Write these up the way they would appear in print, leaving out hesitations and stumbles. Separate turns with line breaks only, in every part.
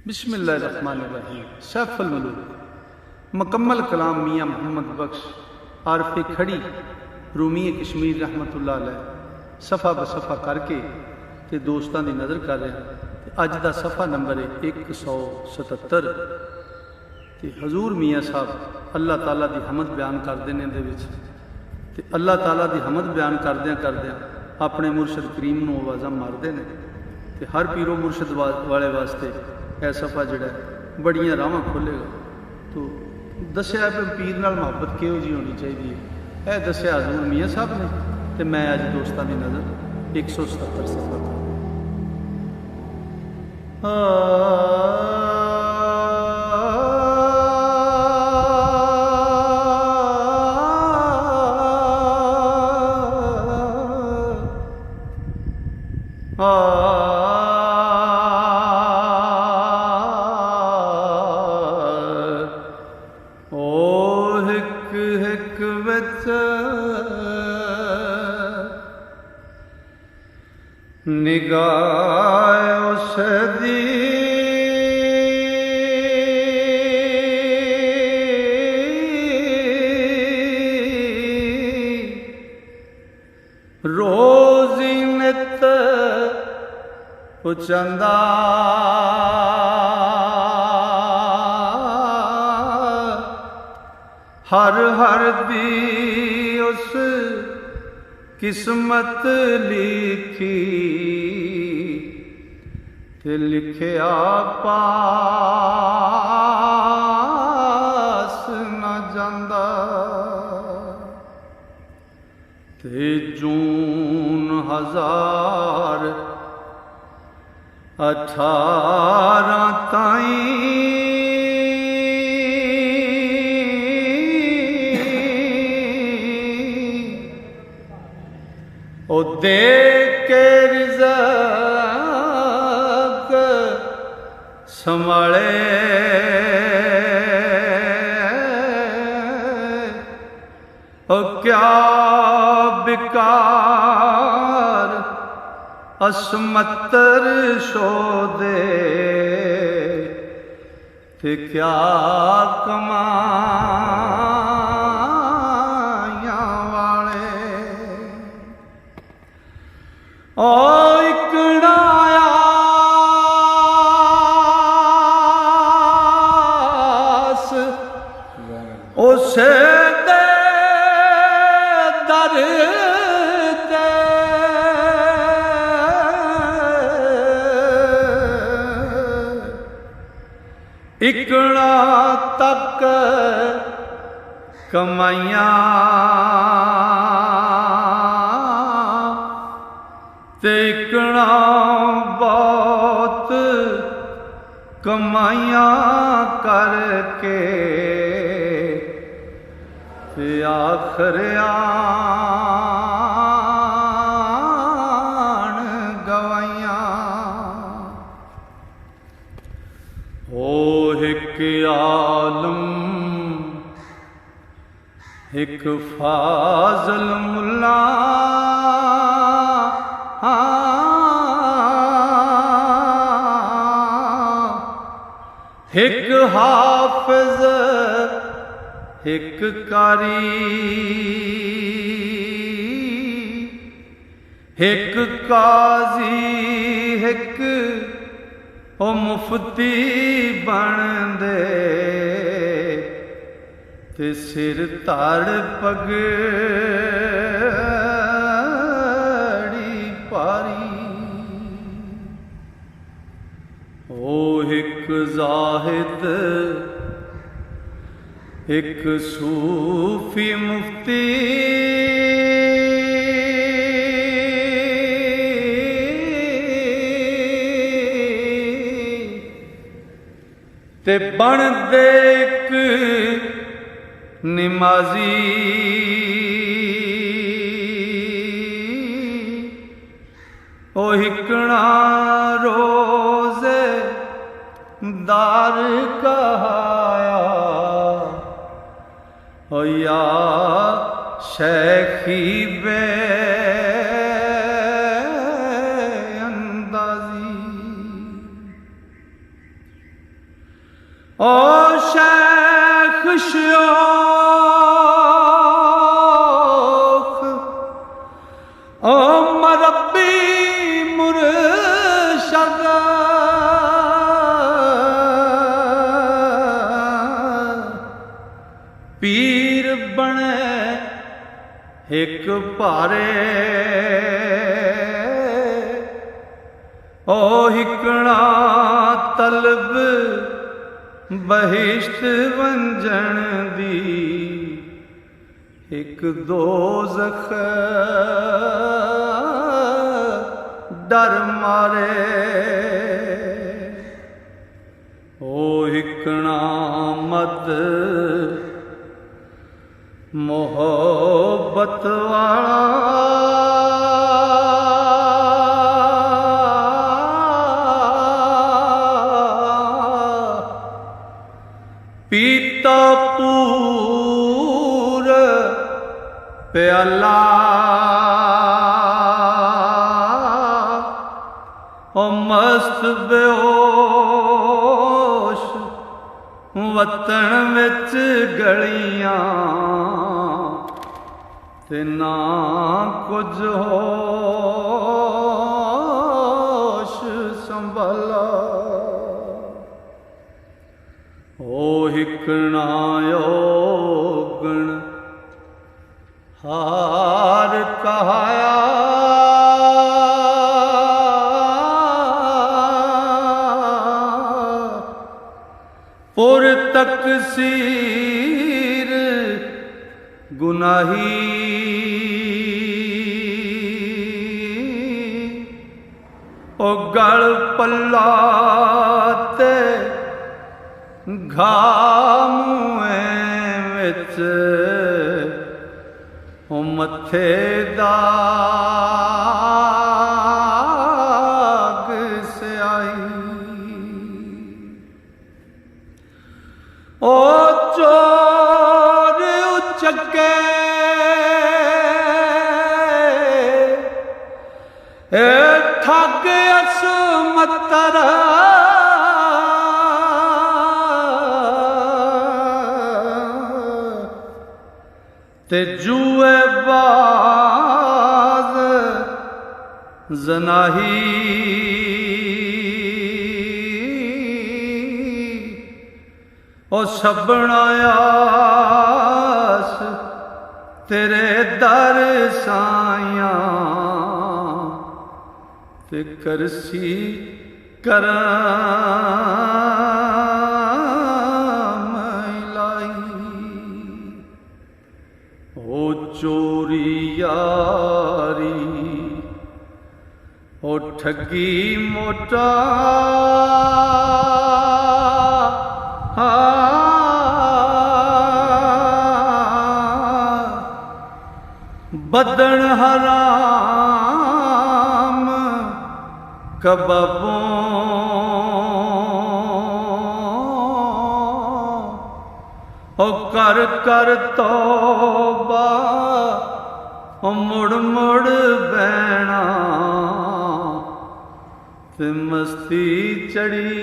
बिस्मिल्लाहिर्रहमानिर्रहीम। सैफुल मलूक मुकम्मल कलाम मियाँ मोहम्मद बख्श आरफ़े खड़ी रूमी कश्मीर रहमतुल्लाह अलैह सफ़ा बसफ़ा करके ते दोस्तां दी नज़र कर रहे हैं। अज दा सफ़ा नंबर है 177 ते हजूर मियाँ साहब अल्लाह ताला दी हमद बयान करते हैं। ते अल्लाह ताला दी हमद बयान करद्या अपने मुर्शद करीम नूं आवाज़ां मारते हैं। ते हर पीरो मुर्शद वाले वास्ते यह सफ़ा जोड़ा बड़िया राह खोलेगा। तो दसिया पीर नाल मुहब्बत किहो जी होनी चाहिए, यह दसिया हजूर मियाँ साहब ने। तो मैं अज दोस्तों की नज़र 177 सफ़ा कर निगाह उसदी रोज़ी नित उचंदा हर हर दी उस किस्मत लिखी ते लिखिया पास न जांदा। ते जून 2018 ताईं ओ दे के रिज़्क़ संभाले ओ क्या बेकार असमतर शो दे ते क्या कमाया वाले ओ इकड़ायास उसे दे दर ते इकड़ा तक कमाइया ते इकड़ा बहुत कमाइया करके ते आखिर आन गवाइया। ओ एक आलम एक फाज़ल मुल्ला एक हाफिज एक कारी एक काजी एक ओ मुफ्ती बन दे ते सिर ताड़ पगड़ी पारी। ओ एक जाहिद एक सूफी मुफ्ती ते बन दे एक निमाजी ओ हिकड़ा रोज़े दार कहाया ओ या शेखी बे अंदाजी ओ शेख शोख ओ मरब्बी मुर्शद पीर बने एक भारे ओ हिकड़ा तलब बहिश्त वंजन दी एक दोज़ख डर मारे ओ हिकड़ा मद मोहब्बत वाला पीता पूर प्याला ओ मस्त बेहोश वतन विच गलियां ते ना कुछ होश संभाला ओ हिकना योगण हार कहाया पुर तकसीर गुनाही ओ गल पल्ला ते घामुएं विच ओ मथे दाग स्याही ओ चोर उचके ठग असमतर ते जुए बाज जनाही ओ सबनायास तेरे दर साया ते करसी करम लाई ओ चोरी यारी ओ ठगी मोटा बदन हराम कबाबों ओ कर कर तौबा ओ मुड़ मुड़ बैना ते मस्ती चढ़ी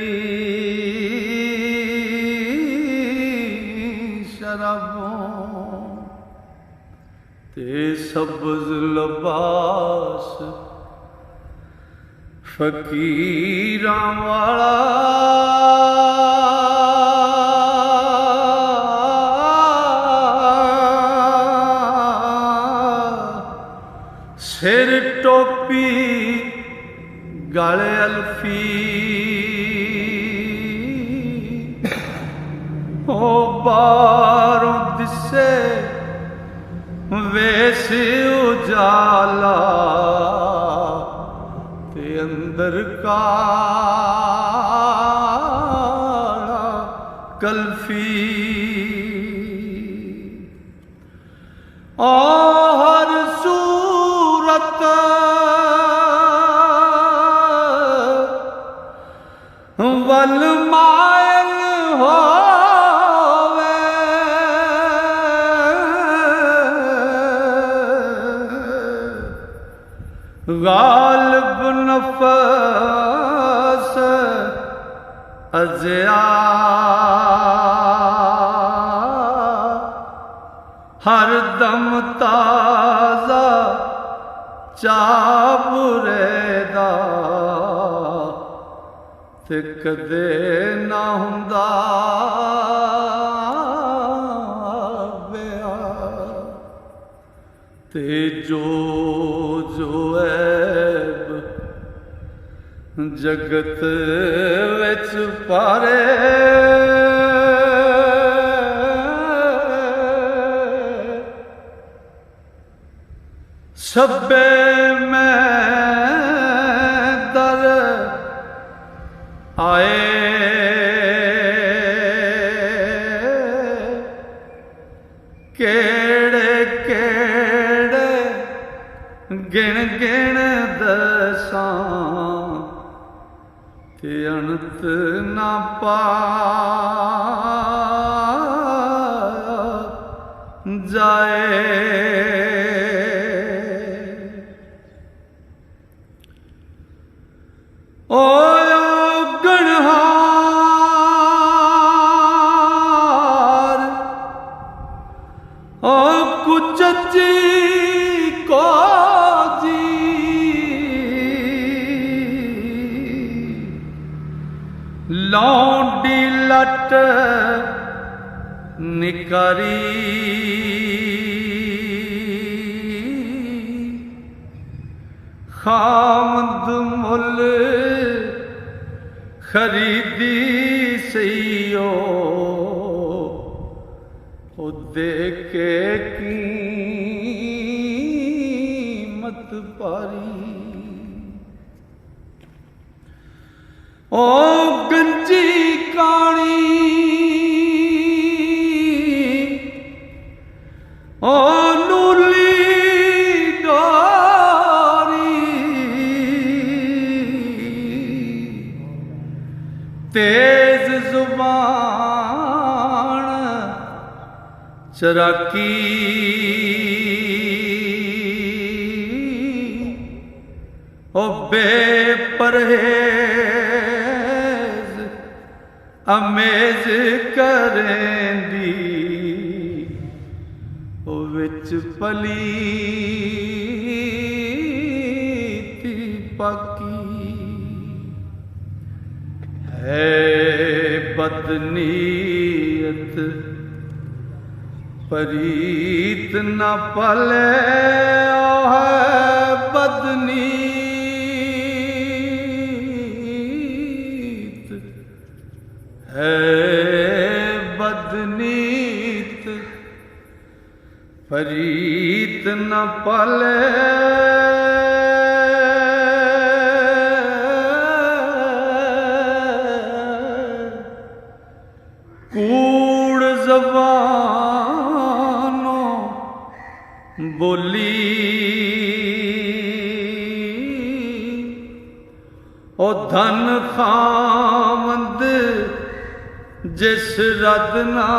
शराबों ते सब्ज़ लबास फकीरां वाला सिर टोपी गले अल्फी ओ बारों दिसे वेस उजाला ते अंदर काला कल्फी ओ हर सूरत वल मायल हो गालिब नफस अज़िया हर दम ताज़ा चाबुरे दा ते कदे ना हुंदा बिया ते जो जो ऐब जगत विच पारे सब्बे मैं दर आए केड़े केड़े गिण गिण दसां ते अनंत ना पा जाए। ओ गणहार ओ कुचची को जी लौंडी लट निकारी खामद मुल खरीदी सईयो ओ दे के कीमत पारी। ओ गंजी काणी ओ नूली तेज जुबान चराकी ओ बेपरहेज अमेज करेंदी ओ विच पलीती पाकी है बदनीयत परीत न पले है बदनीत है बदनीत परीत न पले कूड़ ज़बानो बोली ओ धन खामद जिस रद ना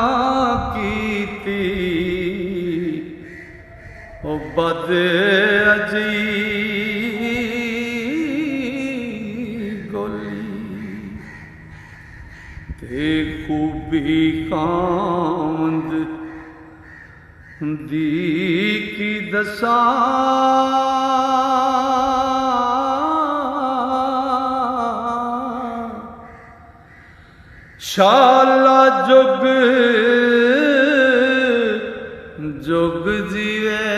कीती ओ बद अजी ते खूबी खामद दी की दसा शाला जुग जुग जीवे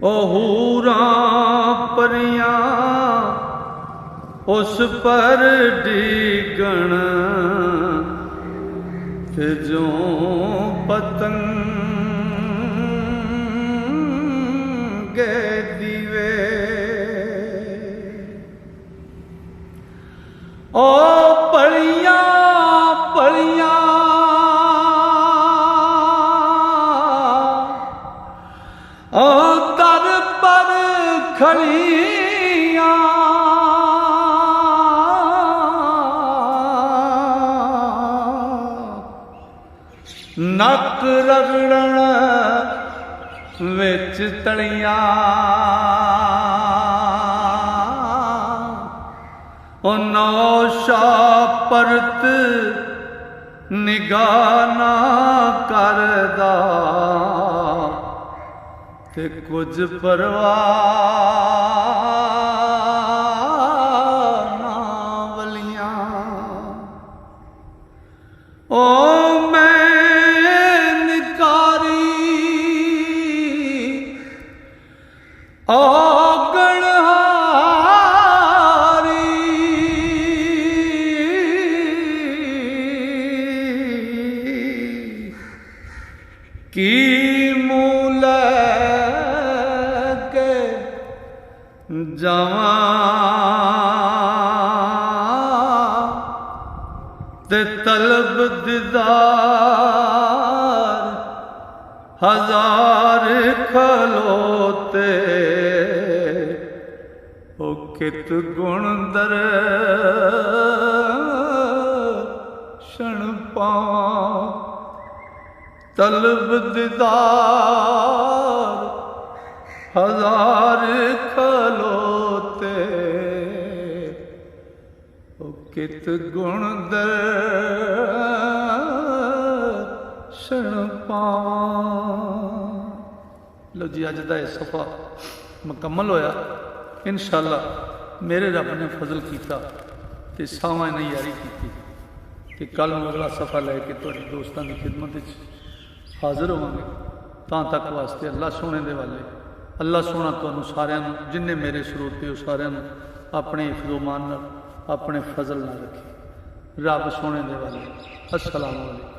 ओ हूरां परियां उस पर डिगण ते जो पतंगे दीवे ओ पलियां पलियां ओ दर पर खड़ियां नक रगड़न विच तलियां ओ नौ शाह परत निगाह ना करदा ते कुछ परवाह ना वलियां। ओ मैं निकारी की मूल के जावा ते तलब दीदार हजार खलोते ओ कित गुण दर्शन पावां तलब दीदार हजार खलोते ओ कित गुण दर्शन पावां। लो जी अज दा सफ़ा मुकम्मल होया। इंशाअल्लाह मेरे रब ने फजल किया तो सावां ने यारी की कि कल अगला सफ़ा लैके तुहाडे दोस्तां की खिदमत हाजिर होवांगे। तां तक वास्ते अल्लाह सोने दे वाले अल्लाह सोना तुहानू सारिआं नू जिन्ने मेरे सरोते हो सारिआं नू अपने हिफ्ज़ो मान नाल अपने फजल नाल रखे। रब सोने दे वाले अस्सलाम वालेकुम।